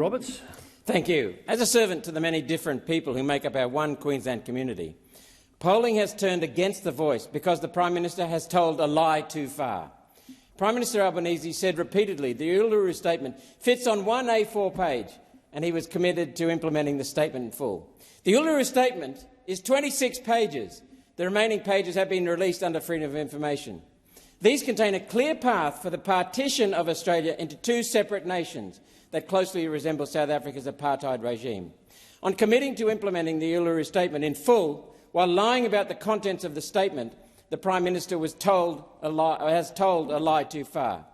Roberts. Thank you. As a servant to the many different people who make up our one Queensland community, polling has turned against the Voice because the Prime Minister has told a lie too far. Prime Minister Albanese said repeatedly the Uluru Statement fits on one A4 page, and he was committed to implementing the statement in full. The Uluru Statement is 26 pages. The remaining pages have been released under Freedom of Information. These contain a clear path for the partition of Australia into two separate nations that closely resemble South Africa's apartheid regime. On committing to implementing the Uluru Statement in full, while lying about the contents of the statement, the Prime Minister has told a lie too far.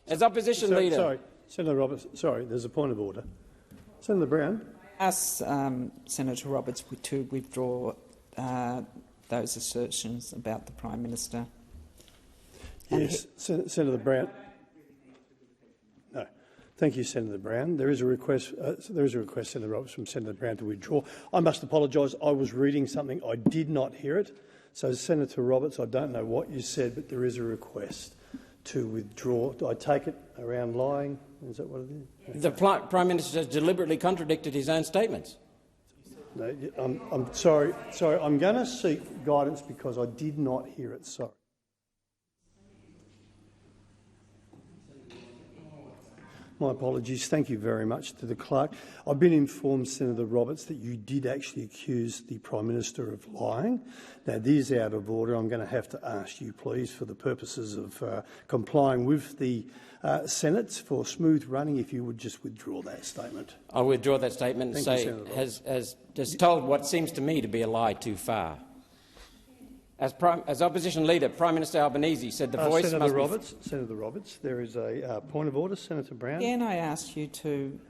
As opposition leader— Sorry, Senator Roberts. Sorry, there's a point of order. Senator Brown. Ask Senator Roberts to withdraw those assertions about the Prime Minister. Yes, Senator Brown. No, thank you, Senator Brown. There is a request. Senator Roberts, from Senator Brown to withdraw. I must apologise. I was reading something. I did not hear it. So, Senator Roberts, I don't know what you said, but there is a request to withdraw. Do I take it around lying? Is that what it is? The Prime Minister has deliberately contradicted his own statements. No, I'm sorry. Sorry, I'm going to seek guidance because I did not hear it. Sorry. My apologies. Thank you very much to the clerk. I've been informed, Senator Roberts, that you did actually accuse the Prime Minister of lying. Now, this is out of order. I'm going to have to ask you, please, for the purposes of complying with the Senate for smooth running, if you would just withdraw that statement. I'll withdraw that statement and say has just told what seems to me to be a lie too far. As opposition leader, Prime Minister Albanese said the Voice Senator must Roberts, Senator Roberts, there is a point of order. Senator Brown. Can I ask you to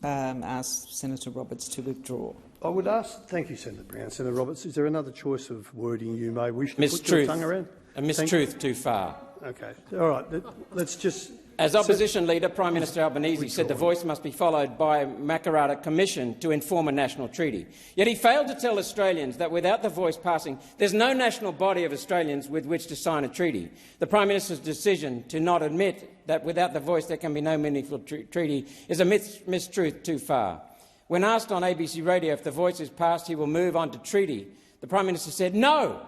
ask Senator Roberts to withdraw? I would ask. Thank you, Senator Brown. Senator Roberts, is there another choice of wording you may wish to put your tongue around? A mistruth too far. Okay. All right. Let's just. As opposition leader, Prime Minister Albanese said the Voice must be followed by a Makarrata Commission to inform a national treaty. Yet he failed to tell Australians that without the Voice passing, there's no national body of Australians with which to sign a treaty. The Prime Minister's decision to not admit that without the Voice there can be no meaningful treaty is a mistruth too far. When asked on ABC Radio if the Voice is passed, he will move on to treaty, the Prime Minister said no.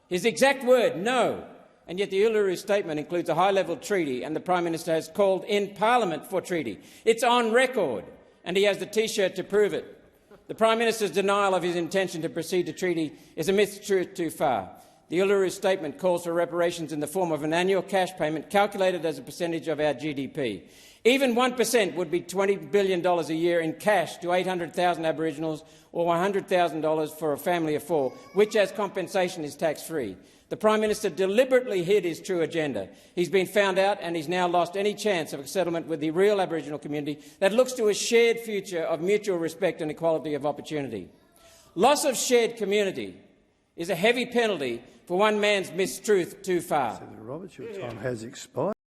His exact word, no. And yet the Uluru Statement includes a high-level treaty, and the Prime Minister has called in Parliament for treaty. It's on record, and he has the T-shirt to prove it. The Prime Minister's denial of his intention to proceed to treaty is a mistruth too far. The Uluru Statement calls for reparations in the form of an annual cash payment calculated as a percentage of our GDP. Even 1% would be $20 billion a year in cash to 800,000 Aboriginals, or $100,000 for a family of four, which as compensation is tax-free. The Prime Minister deliberately hid his true agenda. He's been found out, and he's now lost any chance of a settlement with the real Aboriginal community that looks to a shared future of mutual respect and equality of opportunity. Loss of shared community is a heavy penalty for one man's mistruth too far. Senator Roberts, your time has expired.